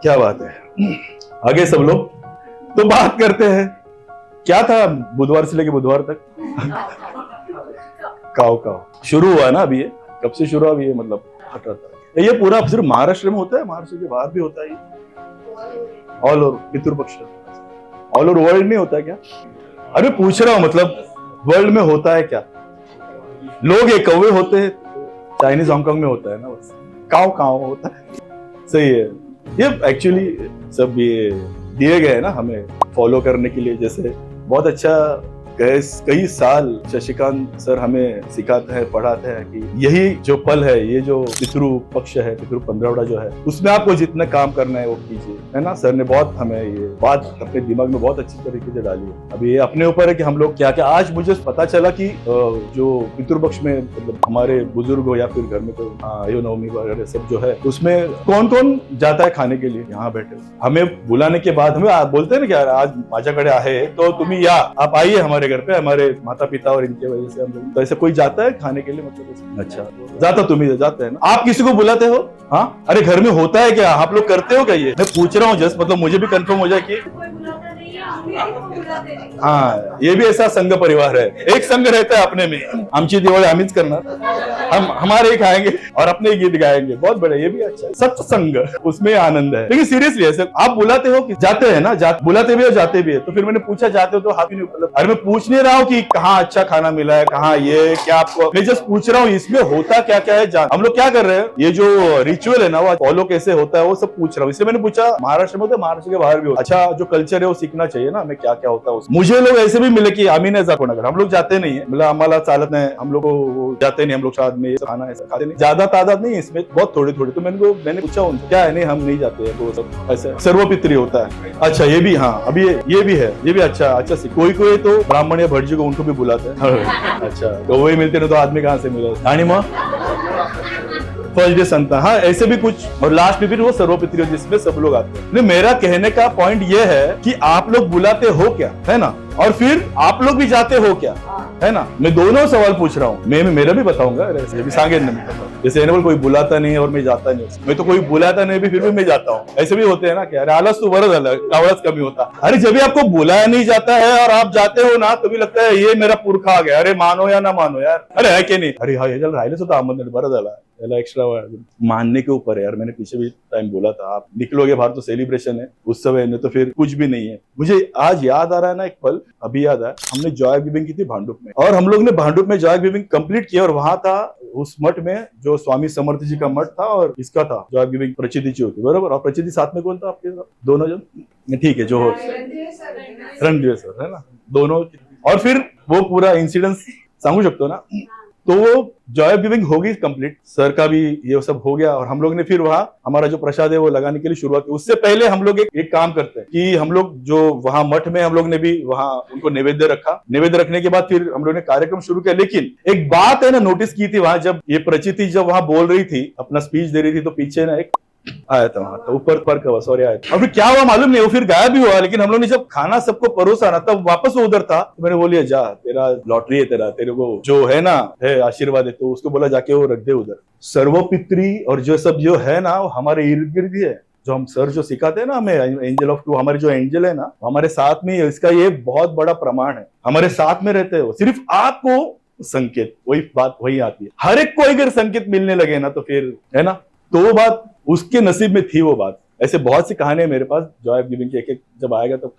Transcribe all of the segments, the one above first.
क्या बात है। आगे सब लोग तो बात करते हैं, क्या था बुधवार से लेके बुधवार तक? काव काव शुरू हुआ ना अभी ये, कब से शुरू हुआ अभी ये, मतलब 18 तारीख। ये पूरा सिर्फ महाराष्ट्र में होता है? महाराष्ट्र के बाहर भी होता है? All over Pitrupaksha all over world में होता है क्या? अरे पूछ रहा हूँ, मतलब वर्ल्ड में होता है क्या? लोग एक कौवे होते हैं, चाइनीज हांगकांग में होता है ना, बस काव काव होता है। सही है। ये एक्चुअली सब ये दिए गए हैं ना हमें फॉलो करने के लिए। जैसे बहुत अच्छा कई साल शशिकांत सर हमें सिखाते हैं, पढ़ाते हैं कि यही जो पल है, ये जो पितृ पक्ष है, पितृ पंद्रवड़ा जो है, उसमें आपको जितना काम करना है वो कीजिए, है ना। सर ने बहुत हमें ये बात अपने दिमाग में बहुत अच्छी तरीके से डाली है। अभी ये अपने ऊपर है कि हम लोग क्या क्या। आज मुझे पता चला कि जो पितृपक्ष में मतलब हमारे बुजुर्ग हो या फिर घर में कोई आयो नवमी वगैरह सब जो है, उसमें कौन कौन जाता है खाने के लिए? यहाँ बैठे हमें बुलाने के बाद हमें बोलते हैं ना कि आज माझ्याकडे आहे तो तुम्ही या, आप आइए हमारे घर पे, हमारे माता पिता और इनके वजह से हम लोग। तो ऐसे कोई जाता है खाने के लिए? मतलब अच्छा जाता, तुम्हें जाते हैं ना? आप किसी को बुलाते हो? हाँ, अरे घर में होता है क्या? आप लोग करते हो क्या? ये मैं पूछ रहा हूँ जस्ट, मतलब मुझे भी कंफर्म हो जाए कि हाँ, ये भी ऐसा संघ परिवार है। एक संघ रहता है अपने में, आमची दिवाळी आम्हीच करणार, हम हमारे ही खाएंगे और अपने ही गीत गाएंगे। बहुत बड़ा, ये भी अच्छा है, सत्संग, उसमें आनंद है। लेकिन सीरियसली ऐसे आप बुलाते हो कि जाते हैं ना? बुलाते भी हो जाते भी है। तो फिर मैंने पूछा जाते हो तो हाथ ही नहीं, मतलब अरे मैं पूछ नहीं रहा हूँ कि कहाँ अच्छा खाना मिला है, कहाँ ये क्या आपको, मैं जस्ट पूछ रहा हूँ इसमें होता क्या क्या है। हम लोग क्या कर रहे हैं, ये जो रिचुअल है ना वो फॉलो कैसे होता है वो सब पूछ रहा हूँ। इसलिए मैंने पूछा महाराष्ट्र में होता है, महाराष्ट्र के बाहर भी होता है। अच्छा जो कल्चर है वो सीखना चाहिए ना हमें, क्या क्या होता है। मुझे लोग ऐसे भी मिले कि आम्ही नाही जात कोणाकडे, हम लोग जाते नहीं है, मतलब हमारा चालत नहीं, हम लोग को जाते नहीं, हम लोग साथ में खाना ऐसा खाते नहीं, ज्यादा तादाद नहीं है इसमें, बहुत थोड़ी थोड़ी। तो मैंने पूछा उनसे क्या है, नहीं हम नहीं जाते हैं, तो सब ऐसा सर्वपित्री होता है। अच्छा ये भी, हाँ अभी ये भी है, ये भी अच्छा कोई कोई तो ब्राह्मण या भटजी को उनको भी बुलाते हैं। अच्छा तो वही मिलते ना, तो आदमी कहाँ से मिला? आणि मग फर्स्ट डे संतान, हाँ ऐसे भी कुछ, और लास्ट में फिर वो सर्वपित्री जिसमें सब लोग आते हैं। नहीं, मेरा कहने का पॉइंट ये है कि आप लोग बुलाते हो क्या, है ना, और फिर आप लोग भी जाते हो क्या, है ना। मैं दोनों सवाल पूछ रहा हूँ, मैं मेरा भी बताऊंगा, ये भी सांगे ना। जैसे कोई बुलाता नहीं और मैं जाता नहीं, मैं तो कोई बुलाता नहीं भी फिर भी मैं जाता हूँ। ऐसे भी होते हैं ना कि अरे आलस तो बरं झालं, कावळच कमी होता। अरे जब भी आपको बुलाया नहीं जाता है और आप जाते हो ना, तो भी लगता है ये मेरा पुरखा आ गया, अरे मानो या ना मानो यार, अरे है कि नहीं, अरे हाँ ये चल राहिलेच होता आमंत्रण, बरं झाला, एक्स्ट्रा मानने के ऊपर है यार। मैंने पीछे भी टाइम बोला था, आप निकलोगे बाहर तो सेलिब्रेशन है, उत्सव है, नहीं तो फिर कुछ भी नहीं है। मुझे आज याद आ रहा है ना एक पल, अभी याद आया, हमने जॉय गिविंग की थी भांडुप में, और हम लोग ने भांडुप में जॉय गिविंग कंप्लीट किया, और वहां था उस मठ में जो स्वामी समर्थ जी का मठ था और इसका था जॉय गिविंग प्रचिति होती, बरोबर। और प्रचिति साथ में कौन था आपके साथ? दोनों जन, ठीक है, जो रणधीर सर है ना, दोनों। और फिर वो पूरा इंसिडेंस सांगू शकतो ना? तो वो जॉय गिविंग होगी कंप्लीट, सर का भी ये सब हो गया, और हम लोग ने फिर वहाँ हमारा जो प्रसाद है वो लगाने के लिए शुरुआत की। उससे पहले हम लोग एक काम करते हैं कि हम लोग जो वहाँ मठ में हम लोग ने भी वहाँ उनको नैवेद्य रखा, नैवेद्य रखने के बाद फिर हम लोग ने कार्यक्रम शुरू किया। लेकिन एक बात है ना नोटिस की थी वहाँ, जब ये प्रचिति जब वहाँ बोल रही थी, अपना स्पीच दे रही थी, तो पीछे ना एक आया था वहां, तो ऊपर पर का सॉरी आया था, और फिर क्या हुआ मालूम नहीं, वो फिर गायब भी हुआ। लेकिन हम लोग ने जब खाना सबको परोसा ना, तब वापस वो उधर था, तो मैंने बोलिए जा, तेरा लॉटरी है, तेरे को जो है ना है आशीर्वाद है, तो उसको बोला जाके वो रख दे उधर। सर्वपित्री और जो सब जो है ना, वो हमारे इर्द गिर्द ही है, जो हम सर जो सिखाते हैं ना हमें, एंजल ऑफ टू, हमारे जो एंजल है ना हमारे साथ में, इसका ये बहुत बड़ा प्रमाण है, हमारे साथ में रहते हो। सिर्फ आपको संकेत, वही बात वही आती है, हर एक को अगर संकेत मिलने लगे ना तो फिर, है ना, तो वो बात उसके नसीब में थी वो बात। ऐसे बहुत सी कहानियां मेरे पास जॉय गिविंग की, एक जब आएगा तो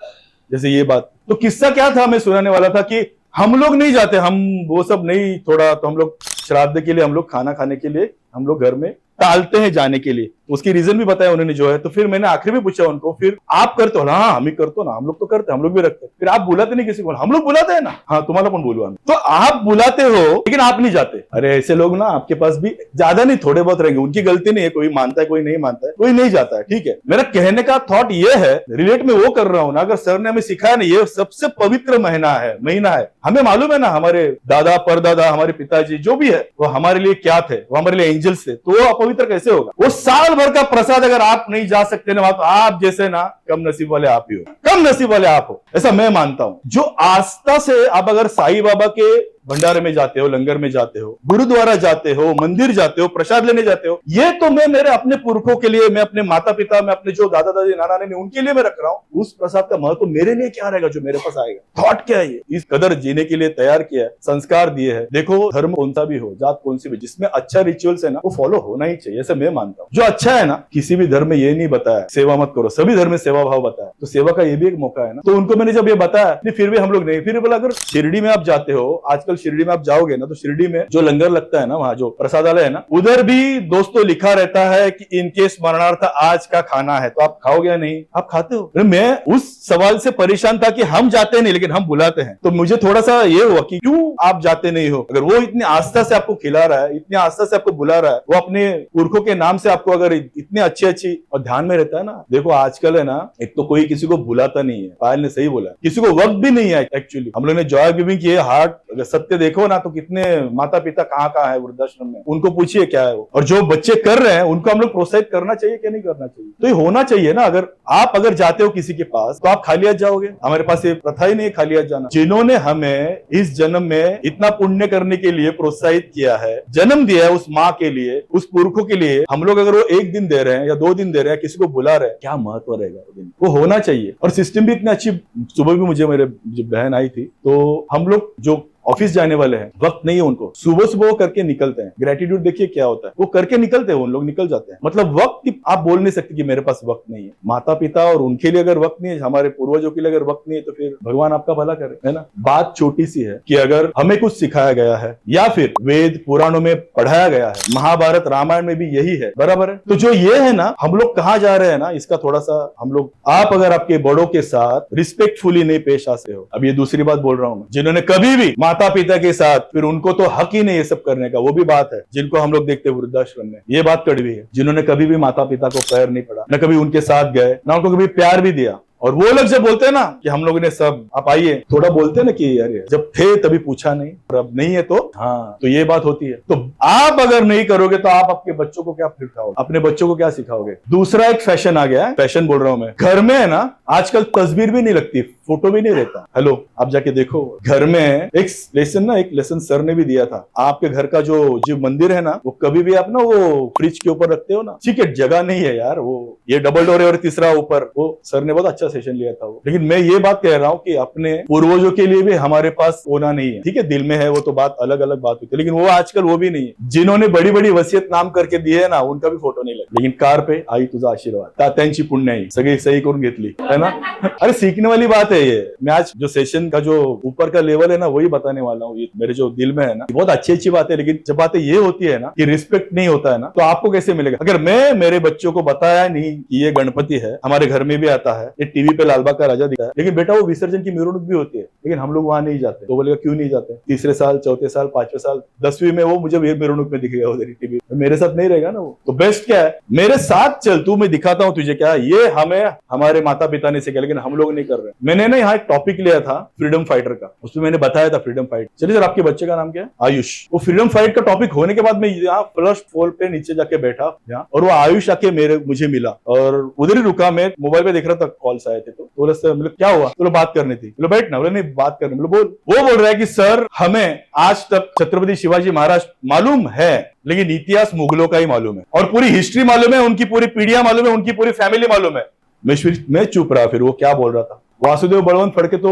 जैसे ये बात। तो किस्सा क्या था, मैं सुनाने वाला था कि हम लोग नहीं जाते, हम वो सब नहीं, थोड़ा तो हम लोग श्राद्ध के लिए, हम लोग खाना खाने के लिए हम लोग घर में टालते हैं जाने के लिए। उसकी रीजन भी बताया उन्होंने जो है। तो फिर मैंने आखिर में पूछा उनको, फिर आप करते हो? हाँ हम ही करते हो ना, हम लोग तो करते हैं, हम लोग भी रखते हैं। फिर आप बुलाते नहीं किसी को? हम लोग बुलाते हैं ना। हाँ तुम्हारा कौन बोलूँ? तो आप बुलाते हो लेकिन आप नहीं जाते। अरे ऐसे लोग ना आपके पास भी ज्यादा नहीं, थोड़े बहुत रहेंगे, उनकी गलती नहीं है, कोई मानता है कोई नहीं मानता है, कोई नहीं जाता है, ठीक है। मेरा कहने का थॉट ये है, रिलेट में वो कर रहा हूं ना, अगर सर ने हमें सिखाया ना, ये सबसे पवित्र महीना है, हमें मालूम है ना, हमारे दादा परदादा, हमारे पिताजी जो भी है वो हमारे लिए क्या थे, वो हमारे लिए एंजल्स थे, तो वो अपवित्र कैसे होगा? वो साल भर का प्रसाद अगर आप नहीं जा सकते ना, तो आप जैसे ना कम नसीब वाले आप ही हो, कम नसीब वाले आप हो, ऐसा मैं मानता हूं। जो आस्था से आप अगर साईं बाबा के भंडारे में जाते हो, लंगर में जाते हो, गुरुद्वारा जाते हो, मंदिर जाते हो, प्रसाद लेने जाते हो, ये तो मैं मेरे अपने पुरखों के लिए, मैं अपने माता पिता, मैं अपने जो दादा दादी नाना नानी उनके लिए मैं रख रहा हूं। उस प्रसाद का महत्व मेरे लिए क्या रहेगा जो मेरे पास आएगा? थॉट क्या है ये? इस कदर जीने के लिए तैयार किया है, संस्कार दिए हैं। देखो धर्म कौन सा भी हो, जात कौन सी भी, जिसमें अच्छा रिचुअल्स है ना वो फॉलो होना ही चाहिए, ऐसे मैं मानता हूँ। जो अच्छा है ना, किसी भी धर्म में ये नहीं बताया सेवा मत करो, सभी धर्म में सेवा भाव बताया, तो सेवा का ये भी एक मौका है ना। तो उनको मैंने जब ये बताया, फिर भी हम लोग नहीं, फिर बोला अगर शिरडी में आप जाते हो, आजकल शिरडी में आप जाओगे ना, तो शिरडी में जो लंगर लगता है ना, वहां जो प्रसादालय है ना, उधर भी दोस्तों लिखा रहता है कि इनके स्मरणार्थ आज का खाना है, तो आप खाओगे या नहीं? आप खाते हो? मैं उस सवाल से परेशान था कि हम जाते नहीं लेकिन हम बुलाते हैं, तो मुझे थोड़ा सा ये हुआ कि क्यों आप जाते नहीं हो? अगर वो इतनी आस्था से आपको खिला रहा है, इतनी आस्था से आपको बुला रहा है, वो अपने पुरखों के नाम से आपको अगर इतनी अच्छी अच्छी, और ध्यान में रहता है ना। देखो आजकल है ना, एक तो कोई किसी को बुलाता नहीं है, पायल ने सही बोला, किसी को वक्त भी नहीं है। एक्चुअली हम लोग ने जॉय गिविंग की हार्ट, अगर सत्य देखो ना तो कितने माता पिता कहाँ है वृद्धाश्रम में, उनको पूछिए क्या है वो। और जो बच्चे कर रहे हैं उनको हम लोग प्रोत्साहित करना चाहिए क्या नहीं करना चाहिए? तो ये होना चाहिए ना। अगर जाते हो किसी के पास तो आप खाली हाथ जाओगे? हमारे पास ये प्रथा ही नहीं है खाली हाथ जाना। जिन्होंने हमें इस जन्म में इतना पुण्य करने के लिए प्रोत्साहित किया है, जन्म दिया है उस माँ के लिए, उस पुरखों के लिए, हम लोग अगर वो 1 दिन दे रहे हैं या 2 दिन दे रहे हैं, किसी को बुला रहे हैं, क्या महत्व रहेगा? वो होना चाहिए। और सिस्टम भी इतनी अच्छी, सुबह भी मुझे मेरे बहन आई थी, तो हम लोग जो ऑफिस जाने वाले हैं, वक्त नहीं है उनको, सुबह सुबह वो करके निकलते हैं। ग्रेटिट्यूड देखिए क्या होता है, वो करके निकलते हैं, उन लोग निकल जाते हैं। मतलब वक्त की आप बोल नहीं सकते कि मेरे पास वक्त नहीं है। माता पिता और उनके लिए अगर वक्त नहीं है, हमारे पूर्वजों के लिए अगर वक्त नहीं है, तो फिर भगवान आपका भला करे, है ना। बात छोटी सी है कि अगर हमें कुछ सिखाया गया है या फिर वेद पुराणों में पढ़ाया गया है, महाभारत रामायण में भी यही है, बराबर है। तो जो ये है ना, हम लोग कहाँ जा रहे हैं ना, इसका थोड़ा सा हम लोग, आप अगर आपके बड़ों के साथ रिस्पेक्टफुली नहीं पेश आते हो, अब ये दूसरी बात बोल रहा हूं मैं, जिन्होंने कभी भी माता पिता के साथ, फिर उनको तो हक ही नहीं ये सब करने का, वो भी बात है, जिनको हम लोग देखते हैं वृद्धाश्रम में, ये बात कड़वी है। जिन्होंने कभी भी माता पिता को पैर नहीं पड़ा, न कभी उनके साथ गए, ना उनको कभी प्यार भी दिया। और वो लोग जब बोलते हैं ना कि हम लोगों ने सब, आप आइए, थोड़ा बोलते हैं ना कि अरे जब थे तभी पूछा नहीं और अब नहीं है तो हाँ, तो ये बात होती है। तो आप अगर नहीं करोगे तो आप आपके बच्चों को क्या सिखाओगे, अपने बच्चों को क्या सिखाओगे? दूसरा एक फैशन आ गया है, फैशन बोल रहा हूं मैं, घर में है ना आजकल तस्वीर भी नहीं लगती, फोटो भी नहीं रहता। हेलो, आप जाके देखो घर में एक लेसन सर ने भी दिया था, आपके घर का जो मंदिर है ना, वो कभी भी आप ना वो फ्रिज के ऊपर रखते हो ना, ठीक है, जगह नहीं है यार, वो ये डबल डोर है और तीसरा ऊपर, वो सर ने बहुत अच्छा सेशन लिया था वो। लेकिन मैं ये बात कह रहा हूँ कि अपने पूर्वजों के लिए भी हमारे पास होना नहीं है, ठीक है, दिल में है वो तो बात अलग अलग बात होती है, लेकिन वो आजकल वो भी नहीं है। जिन्होंने बड़ी बड़ी वसीयत नाम करके दिए है ना, उनका भी फोटो नहीं लगा, लेकिन कार पे आई तुझा आशीर्वाद, तात्यांची पुण्याई सगळी सही करून घेतली, है ना। अरे सीखने वाली बात है ये। मैं आज जो सेशन का जो ऊपर का लेवल है ना, वही बताने वाला हूँ। मेरे जो दिल में है ना, बहुत अच्छी बात है, लेकिन जब बातें ये होती है ना कि रिस्पेक्ट नहीं होता है ना, तो आपको कैसे मिलेगा? अगर मैं मेरे बच्चों को बताया नहीं कि ये गणपति है, हमारे घर में भी आता है, ये टीवी पे लालबाग का राजा दिखा है, लेकिन बेटा वो विसर्जन की मिरोनुक भी होती है, लेकिन हम लोग वहां नहीं जाते, तो बोलेगा क्यों नहीं जाते? तीसरे साल, चौथे साल, 5वें साल, 10वीं में वो मुझे मिरोनुक में दिखेगा उधर टीवी, मेरे साथ नहीं रहेगा ना वो। तो बेस्ट क्या है, मेरे साथ चल, तू, मैं दिखाता हूँ तुझे क्या। ये हमें हमारे माता पिता ने सिखाया, लेकिन हम लोग नहीं कर रहे। मैंने ना यहाँ एक टॉपिक लिया था फ्रीडम फाइटर का, उसमें मैंने बताया था फ्रीडम फाइट। चलिए सर, आपके बच्चे का नाम क्या है? आयुष। वो फ्रीडम फाइट का टॉपिक होने के बाद मैं यहाँ फर्स्ट फ्लोर पे नीचे जाके बैठा यहाँ, और वो आयुष आके मुझे मिला और उधर ही रुका। मैं मोबाइल पे देख रहा था, कॉल्स आए थे, तो बोले सर, मतलब क्या हुआ? बोले बात करनी थी। बोले बैठ ना। बोले नहीं, बात करनी। बोले बोल। वो बोल रहा है कि सर, हमें आज तक छत्रपति शिवाजी महाराज मालूम है, लेकिन इतिहास मुगलों का ही मालूम है, और पूरी हिस्ट्री मालूम है, उनकी पूरी पीढ़ियां मालूम है, उनकी पूरी फैमिली मालूम है। मैं चुप रहा। फिर वो क्या बोल रहा था, वासुदेव बलवंत फड़के तो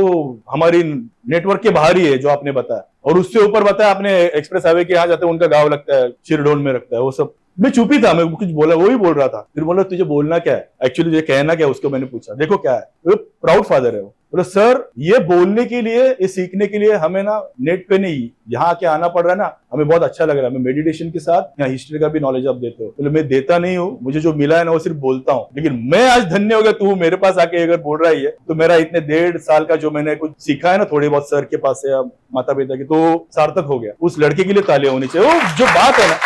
हमारी नेटवर्क के बाहर ही है जो आपने बताया, और उससे ऊपर बताया आपने एक्सप्रेस हाईवे के यहाँ जाते हैं, उनका गांव लगता है, शिरडोन में रखता है वो सब। मैं चुप ही था, मैं कुछ बोला, वो ही बोल रहा था। फिर बोला तुझे बोलना क्या है, एक्चुअली तुझे कहना क्या है, उसको मैंने पूछा। देखो क्या है, वो प्राउड फादर है वो। बोले सर, ये बोलने के लिए, ये सीखने के लिए हमें ना नेट पे नहीं, यहाँ आके आना पड़ रहा है ना, हमें बहुत अच्छा लग रहा है। मैं मेडिटेशन के साथ यहाँ हिस्ट्री का भी नॉलेज आप देते हो। बोले मैं देता नहीं हूँ, मुझे जो मिला है ना वो सिर्फ बोलता हूँ, लेकिन मैं आज धन्य हो गया, तू मेरे पास आके अगर बोल रहा है तो मेरा इतने 1.5 साल का जो मैंने कुछ सीखा है ना, थोड़ी बहुत सर के पास से, माता पिता की, तो सार्थक हो गया। उस लड़के के लिए तालियां होनी चाहिए। वो जो बात है ना,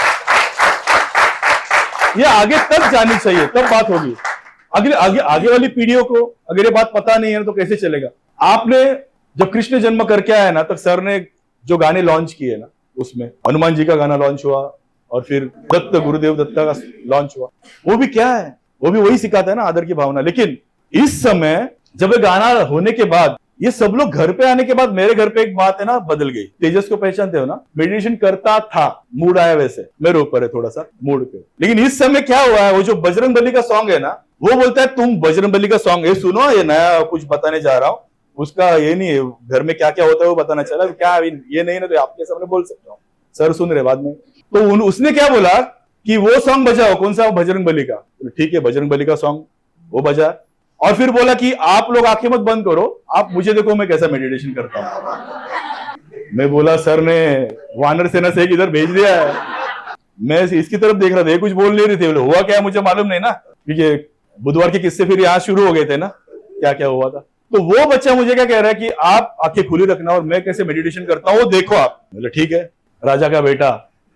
ये आगे तक जानी चाहिए, तब बात होगी। आगे वाली पीढ़ियों को अगर ये बात पता नहीं है तो कैसे चलेगा? आपने जब कृष्ण जन्म करके आया ना, तब सर ने जो गाने लॉन्च किए ना, उसमें हनुमान जी का गाना लॉन्च हुआ, और फिर गुरुदेव दत्ता का लॉन्च हुआ। वो भी क्या है, वो भी वही सिखाता है ना, आदर की भावना। लेकिन इस समय जब ये गाना होने के बाद ये सब लोग घर पे आने के बाद मेरे घर पे एक बात है ना बदल गई। तेजस को पहचानते हो ना, मेडिटेशन करता था, मूड आया वैसे, मेरे ऊपर है थोड़ा सा मूड पे। लेकिन इस समय क्या हुआ है, वो जो बजरंग बली का सॉन्ग है ना, वो बोलता है तुम बजरंग बली का सॉन्ग ये सुनो, ये नया कुछ बताने जा रहा हूँ, उसका ये नहीं है, घर में क्या क्या होता है वो बताना चला, क्या ये नहीं ना तो आपके सामने बोल सकता हूँ, सर सुन रहे बाद में। तो उसने क्या बोला कि वो सॉन्ग बजाओ, कौन सा, बजरंग बली का। ठीक है, बजरंग बली का सॉन्ग वो बजा, और फिर बोला कि आप लोग आंखें मत बंद करो, आप मुझे देखो मैं कैसा मेडिटेशन करता हूं। मैं बोला सर ने वानर सेना से इधर भेज दिया है, मैं इसकी तरफ देख रहा था, ये कुछ बोल नहीं रही थी। बोले हुआ क्या मुझे मालूम नहीं ना, क्योंकि बुधवार के किस्से फिर यहाँ शुरू हो गए थे ना, क्या क्या हुआ था। तो वो बच्चा मुझे क्या कह रहा है कि आप आंखें खुली रखना और मैं कैसे मेडिटेशन करता हूँ वो देखो आप। बोले ठीक है, राजा का बेटा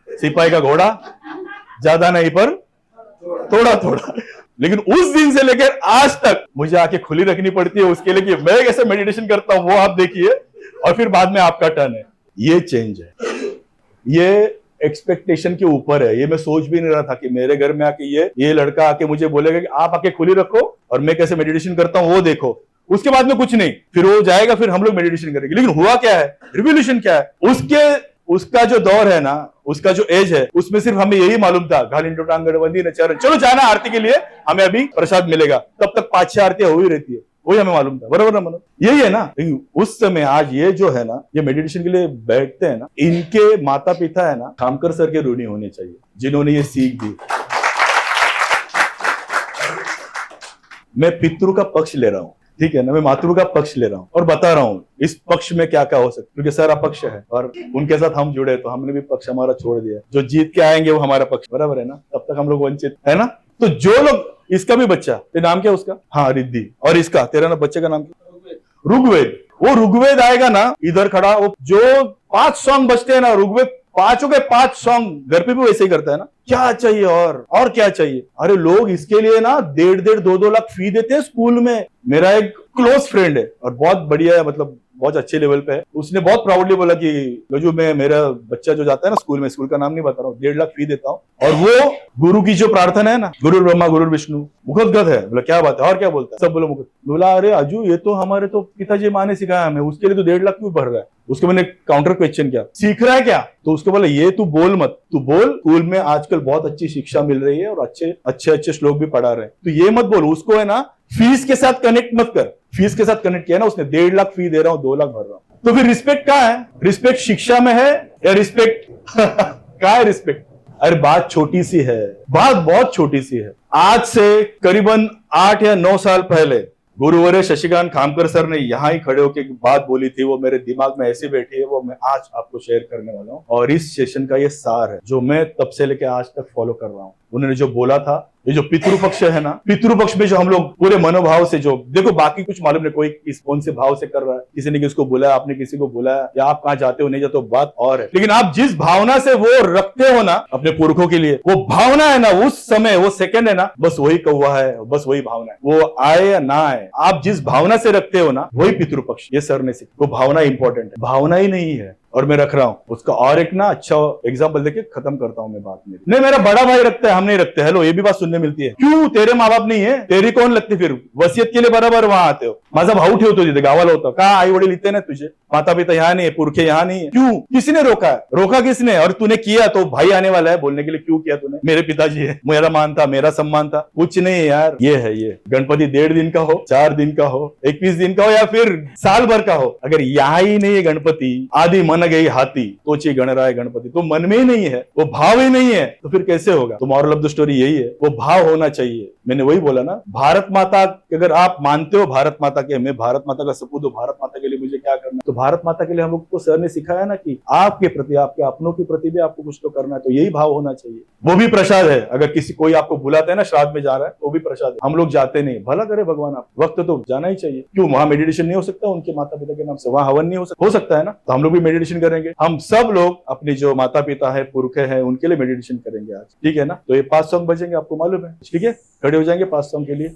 सिपाही का घोड़ा, ज्यादा नहीं पर थोड़ा थोड़ा। लेकिन उस दिन से लेकर आज तक मुझे आंखें खुली रखनी पड़ती है उसके लिए कि मैं कैसे मेडिटेशन करता हूं, वो आप देखिए, और फिर बाद में आपका टर्न है। ये चेंज है, ये एक्सपेक्टेशन के ऊपर है। ये मैं सोच भी नहीं रहा था कि मेरे घर में आके ये लड़का आके मुझे बोलेगा कि आप आके खुली रखो और मैं कैसे मेडिटेशन करता हूं वो देखो। उसके बाद में कुछ नहीं, फिर वो जाएगा, फिर हम लोग मेडिटेशन करेंगे। लेकिन हुआ क्या है, रिवोल्यूशन क्या है, उसका जो दौर है ना, उसका जो एज है, उसमें सिर्फ हमें यही मालूम था, घालिंटो टांगड़बंदी न चरण, चलो जाना आरती के लिए, हमें अभी प्रसाद मिलेगा। तब तक 5-6 आरतियां हो ही रहती है, वही हमें मालूम था, बराबर ना मनोज, यही है ना। उस समय आज ये जो है ना, ये मेडिटेशन के लिए बैठते हैं ना, इनके माता पिता है ना, खामकर सर के ऋणी होने चाहिए, जिन्होंने ये सीख दी। मैं पितृ का पक्ष ले रहा हूं, ठीक है ना, मैं मातृ का पक्ष ले रहा हूं और बता रहा हूं इस पक्ष में क्या क्या हो सकता है, क्योंकि सर अपक्ष है और उनके साथ हम जुड़े, तो हमने भी पक्ष हमारा छोड़ दिया। जो जीत के आएंगे वो हमारा पक्ष, बराबर है ना, तब तक हम लोग वंचित है ना। तो जो लोग, इसका भी बच्चा, तेरा नाम क्या उसका, हाँ रिद्धि, और इसका तेरा ना बच्चे का नाम क्या, ऋग्वेद। वो ऋग्वेद आएगा ना इधर खड़ा, वो जो 5 सॉन्ग बजते हैं ना ऋग्वेद, 5 के 5 सॉन्ग घर पे भी वैसे ही करता है ना। क्या चाहिए और क्या चाहिए। अरे लोग इसके लिए ना 1.5 2 लाख फी देते हैं स्कूल में। मेरा एक क्लोज फ्रेंड है और बहुत बढ़िया है, मतलब बहुत अच्छे लेवल पे है, उसने बहुत प्राउडली बोला कि गजू में मेरा बच्चा जो जाता है ना स्कूल में, स्कूल का नाम नहीं बता रहा हूँ, 1.5 लाख फी देता हूँ, और वो गुरु की जो प्रार्थना है ना, गुरु ब्रह्मा गुरु विष्णु, मुखोद्गत है। बोला क्या बात है, और क्या बोलता है, सब बोलो मुखोद। बोला अरे अजू ये तो हमारे तो पिताजी माँ ने सिखाया हमें, उसके लिए तो 1.5 लाख क्यों भर रहा है। उसको मैंने काउंटर क्वेश्चन किया, सीख रहा है क्या, तो उसको बोला ये तू बोल मत, तू बोल स्कूल में आजकल बहुत अच्छी शिक्षा मिल रही है और अच्छे श्लोक भी पढ़ा रहे हैं, तो ये मत बोल, उसको है ना फीस के साथ कनेक्ट मत कर। फीस के साथ कनेक्ट किया ना उसने, 1.5 लाख फी दे रहा हूं, 2 लाख भर रहा हूं। तो फिर रिस्पेक्ट कहाँ है, रिस्पेक्ट शिक्षा में है या रिस्पेक्ट कहाँ है रिस्पेक्ट। अरे बात छोटी सी है, बात बहुत छोटी सी है। आज से करीबन 8 या 9 साल पहले गुरुवर्य शशिकांत खामकर सर ने यहाँ ही खड़े होकर बात बोली थी, वो मेरे दिमाग में ऐसे बैठी है, वो मैं आज आपको शेयर करने वाला हूँ। और इस सेशन का ये सार है जो मैं तब से लेकर आज तक फॉलो कर रहा हूँ। उन्होंने जो बोला था, ये जो पितृपक्ष है ना, पितृपक्ष में जो हम लोग पूरे मनोभाव से, जो देखो बाकी कुछ मालूम नहीं कोई किस कौन से भाव से कर रहा है, किसी ने किसको बुलाया, आपने किसी को बुलाया, या आप कहाँ जाते हो नहीं जाते हो, बात और है। लेकिन आप जिस भावना से वो रखते हो ना अपने पुरखों के लिए, वो भावना है ना, उस समय वो सेकंड है ना, बस वही कौवा है, बस वही भावना है। वो आए या ना आए, आप जिस भावना से रखते हो ना, वही पितृपक्ष। ये सर ने सीखा, वो भावना इंपॉर्टेंट है, भावना ही नहीं है और मैं रख रहा हूं उसका। और एक ना अच्छा एग्जांपल देके खत्म करता हूं मैं बात में। नहीं मेरा बड़ा भाई रखता है, हम नहीं रखते। हेलो, ये भी बात सुनने मिलती है, क्यों तेरे माँ बाप नहीं है, तेरी कौन लगती, फिर वसियत के लिए बराबर वहां आते हो। माझा भाऊ ठेवतो तिथे, गावाला होता का, आई वडील इथे ना तुझे, माता पिता यहाँ नहीं है, पुरखे यहाँ नहीं है, क्यों, किसने रोका है, रोका किसने, और तूने किया तो भाई आने वाला है बोलने के लिए, क्यों किया तूने, मेरे पिताजी है, मेरा मान था, मेरा सम्मान था, कुछ नहीं यार। ये है ये गणपति 1.5 दिन का हो, 4 दिन का हो, 21 दिन का हो, या फिर साल भर का हो, अगर यहाँ ही नहीं है गणपति, आदि मन गई हाथी तोची गणराय गणपति, तो मन में ही नहीं है, वो भाव ही नहीं है, तो फिर कैसे होगा। तो मॉरल ऑफ द स्टोरी यही है, वो भाव होना चाहिए। मैंने वही बोला ना, भारत माता, अगर आप मानते हो भारत माता के, मैं भारत माता का सपूत हूं, भारत माता के लिए मुझे क्या करना है, तो भारत माता के लिए हम लोग को सर ने सिखाया ना कि आपके प्रति, आपके अपनों के प्रति भी आपको कुछ तो करना है, तो यही भाव होना चाहिए। वो भी प्रसाद है, अगर किसी कोई आपको बुलाता है ना, श्राद्ध में जा रहा है, वो भी प्रसाद है। हम लोग जाते नहीं, भला करे भगवान, आप वक्त तो जाना ही चाहिए। क्यों वहां मेडिटेशन नहीं हो सकता उनके माता पिता के नाम से, वहां हवन नहीं हो सकता है ना, तो हम लोग भी मेडिटेशन करेंगे। हम सब लोग अपने जो माता पिता है, पुरखे हैं, उनके लिए मेडिटेशन करेंगे आज, ठीक है ना। तो ये 5 सॉन्ग बजेंगे, आपको मालूम है, ठीक है, खड़े हो जाएंगे 5 सॉन्ग के लिए।